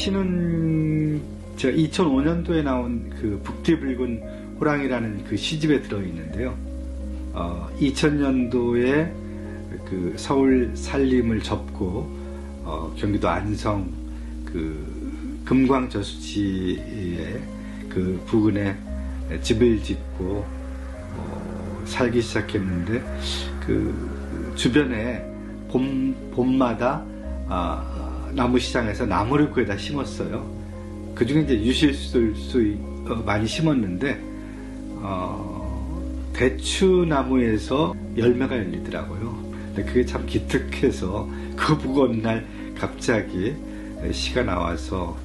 시는 제가 2005년도에 나온 그 북뒤 붉은 호랑이라는 그 시집에 들어있는데요. 2000년도에 그 서울 살림을 접고 경기도 안성 그 금광저수지에 그 부근에 집을 짓고 살기 시작했는데 그 주변에 봄마다 나무시장에서 나무를 구해다 심었어요. 그 중에 이제 유실술 많이 심었는데 대추나무에서 열매가 열리더라고요. 근데 그게 참 기특해서 그 보고 어느 날 갑자기 시가 나와서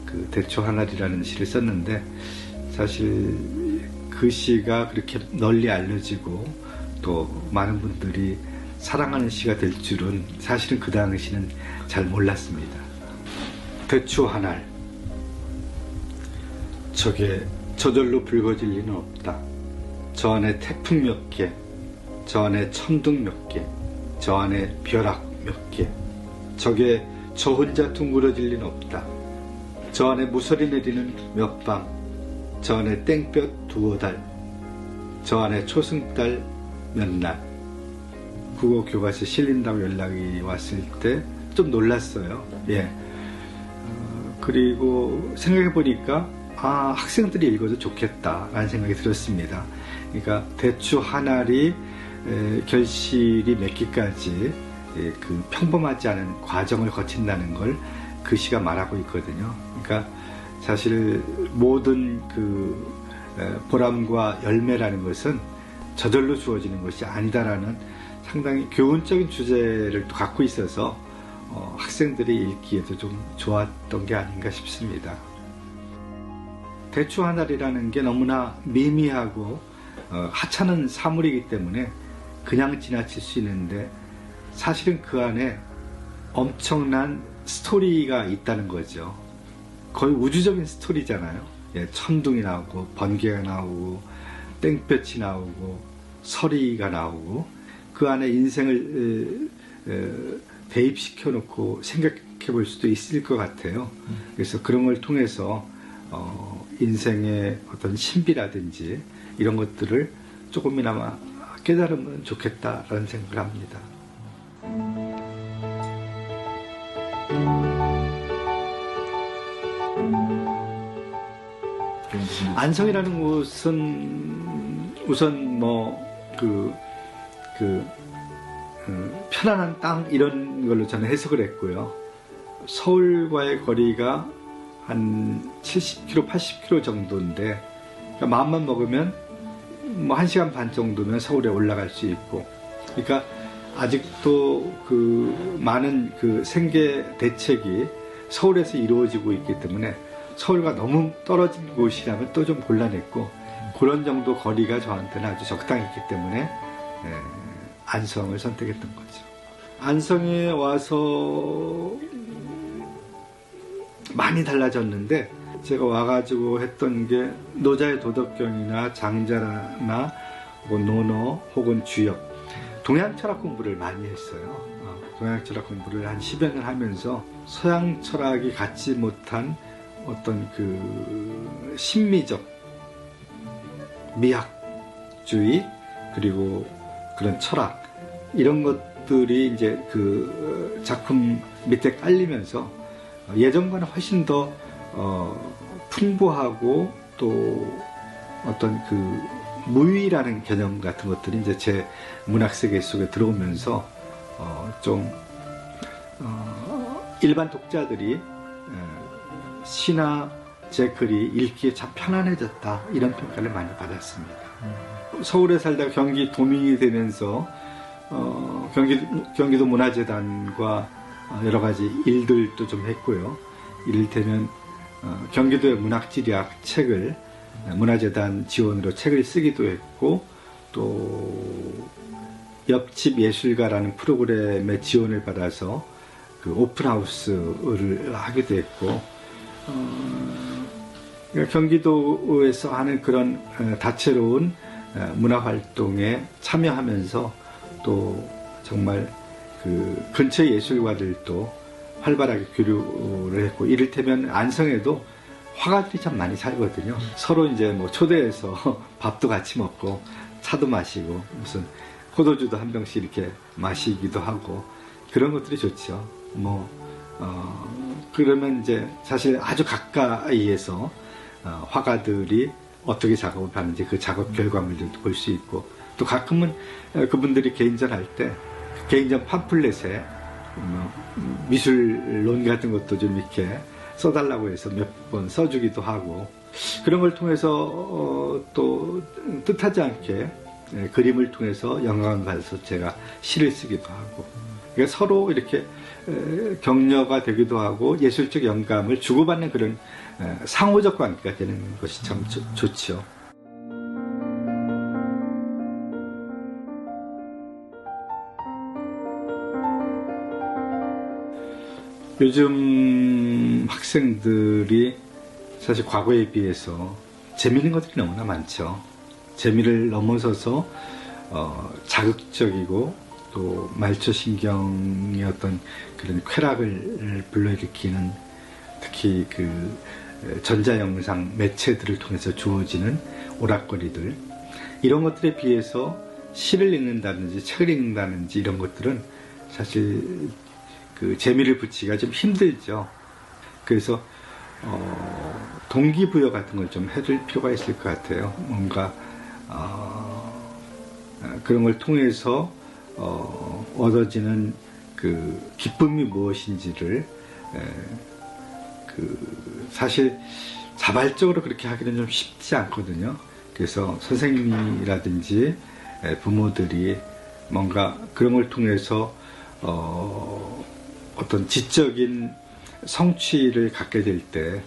그 대추 하나리라는 시를 썼는데, 사실 그 시가 그렇게 널리 알려지고 또 많은 분들이 사랑하는 시가 될 줄은 사실은 그 당시는 잘 몰랐습니다. 대추 하날. 저게 저절로 붉어질 리는 없다. 저 안에 태풍 몇 개, 저 안에 천둥 몇 개, 저 안에 벼락 몇 개. 저게 저 혼자 둥그러질 리는 없다. 저 안에 무서리 내리는 몇 방, 저 안에 땡볕 두어 달, 저 안에 초승달 몇 날. 국어 교과서에 실린다고 연락이 왔을 때 좀 놀랐어요. 예. 그리고 생각해 보니까 학생들이 읽어도 좋겠다라는 생각이 들었습니다. 그러니까 대추 하나리 결실이 맺기까지 그 평범하지 않은 과정을 거친다는 걸 그 시가 말하고 있거든요. 그러니까 사실 모든 그 보람과 열매라는 것은 저절로 주어지는 것이 아니다라는 상당히 교훈적인 주제를 또 갖고 있어서 학생들이 읽기에도 좀 좋았던 게 아닌가 싶습니다. 대추 하나리라는 게 너무나 미미하고 하찮은 사물이기 때문에 그냥 지나칠 수 있는데, 사실은 그 안에 엄청난 스토리가 있다는 거죠. 거의 우주적인 스토리잖아요. 예, 천둥이 나오고 번개가 나오고 땡볕이 나오고 서리가 나오고 그 안에 인생을 대입시켜 놓고 생각해 볼 수도 있을 것 같아요. 그래서 그런 걸 통해서 인생의 어떤 신비라든지 이런 것들을 조금이나마 깨달으면 좋겠다라는 생각을 합니다. 안성이라는 곳은 우선 편안한 땅 이런 걸로 저는 해석을 했고요. 서울과의 거리가 한 70km, 80km 정도인데, 그러니까 마음만 먹으면 1시간 반 정도면 서울에 올라갈 수 있고, 그러니까 아직도 그 많은 그 생계 대책이 서울에서 이루어지고 있기 때문에 서울과 너무 떨어진 곳이라면 또 좀 곤란했고, 그런 정도 거리가 저한테는 아주 적당했기 때문에 안성을 선택했던 거죠. 안성에 와서 많이 달라졌는데, 제가 와가지고 했던 게 노자의 도덕경이나 장자나 논어 혹은 주역, 동양 철학 공부를 많이 했어요. 동양 철학 공부를 한 10여 년 하면서 서양 철학이 갖지 못한 어떤 그 심미적 미학주의 그리고 그런 철학, 이런 것들이 이제 그 작품 밑에 깔리면서 예전과는 훨씬 더 풍부하고 또 어떤 그 무의라는 개념 같은 것들이 이제 제 문학세계 속에 들어오면서 좀 일반 독자들이 시나 제 글이 읽기에 참 편안해졌다, 이런 평가를 많이 받았습니다. 서울에 살다가 경기 도민이 되면서 경기도 문화재단과 여러 가지 일들도 좀 했고요. 이를테면 경기도의 문학지리학 책을 문화재단 지원으로 책을 쓰기도 했고, 또 옆집 예술가라는 프로그램의 지원을 받아서 그 오픈하우스를 하기도 했고, 경기도에서 하는 그런 다채로운 문화활동에 참여하면서 또 정말 그 근처 예술가들도 활발하게 교류를 했고, 이를테면 안성에도 화가들이 참 많이 살거든요. 서로 이제 뭐 초대해서 밥도 같이 먹고 차도 마시고 무슨 포도주도 한 병씩 이렇게 마시기도 하고 그런 것들이 좋죠. 그러면 이제 사실 아주 가까이에서 화가들이 어떻게 작업을 하는지 그 작업 결과물들도 볼 수 있고, 또 가끔은 그분들이 개인전 할 때 개인전 팜플렛에 미술론 같은 것도 좀 이렇게 써달라고 해서 몇 번 써주기도 하고, 그런 걸 통해서 또 뜻하지 않게 그림을 통해서 영감을 받아서 제가 시를 쓰기도 하고, 그러니까 서로 이렇게 격려가 되기도 하고 예술적 영감을 주고받는 그런 상호적 관계가 되는 것이 참 좋죠. 요즘 학생들이 사실 과거에 비해서 재미있는 것들이 너무나 많죠. 재미를 넘어서서 자극적이고 또 말초신경의 어떤 그런 쾌락을 불러일으키는, 특히 그 전자영상 매체들을 통해서 주어지는 오락거리들, 이런 것들에 비해서 시를 읽는다든지 책을 읽는다든지 이런 것들은 사실 그 재미를 붙이기가 좀 힘들죠. 그래서 동기부여 같은 걸 좀 해줄 필요가 있을 것 같아요. 뭔가 그런 걸 통해서 얻어지는 그 기쁨이 무엇인지를 사실 자발적으로 그렇게 하기는 좀 쉽지 않거든요. 그래서 선생님이라든지 부모들이 뭔가 그런 걸 통해서 어떤 지적인 성취를 갖게 될 때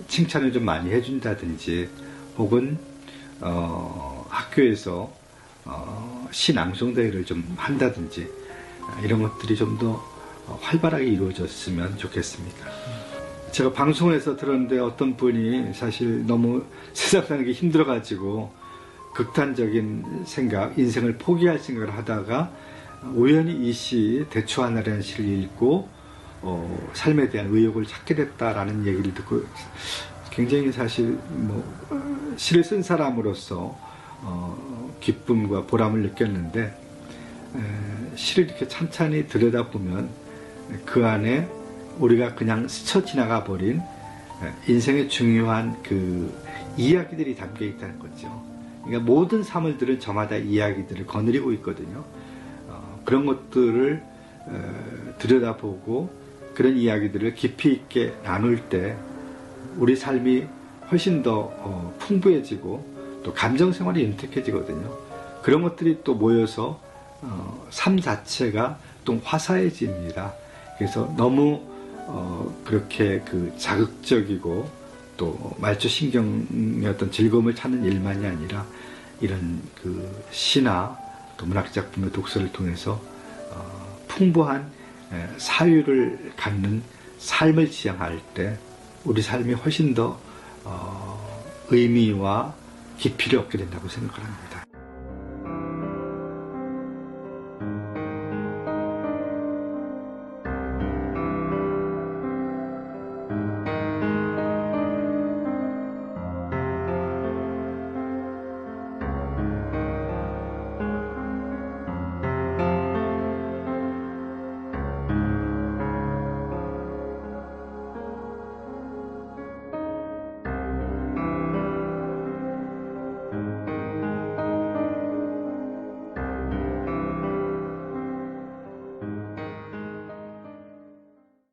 칭찬을 좀 많이 해준다든지, 혹은 학교에서 시 낭송 대회를 좀 한다든지, 이런 것들이 좀 더 활발하게 이루어졌으면 좋겠습니다. 제가 방송에서 들었는데 어떤 분이 사실 너무 세상 사는 게 힘들어가지고 극단적인 생각, 인생을 포기할 생각을 하다가 우연히 이 시 대추하늘이라는 시를 읽고 삶에 대한 의욕을 찾게 됐다라는 얘기를 듣고 굉장히 사실 시를 쓴 사람으로서 기쁨과 보람을 느꼈는데, 시를 이렇게 찬찬히 들여다보면 그 안에 우리가 그냥 스쳐 지나가 버린 인생의 중요한 그 이야기들이 담겨 있다는 거죠. 그러니까 모든 사물들은 저마다 이야기들을 거느리고 있거든요. 그런 것들을 들여다보고 그런 이야기들을 깊이 있게 나눌 때 우리 삶이 훨씬 더 풍부해지고 또 감정생활이 윤택해지거든요. 그런 것들이 또 모여서 삶 자체가 또 화사해집니다. 그래서 너무 그렇게 그 자극적이고 또 말초신경의 어떤 즐거움을 찾는 일만이 아니라 이런 그 시나 또 문학작품의 독서를 통해서 풍부한 사유를 갖는 삶을 지향할 때 우리 삶이 훨씬 더 의미와 깊이를 얻게 된다고 생각을 합니다.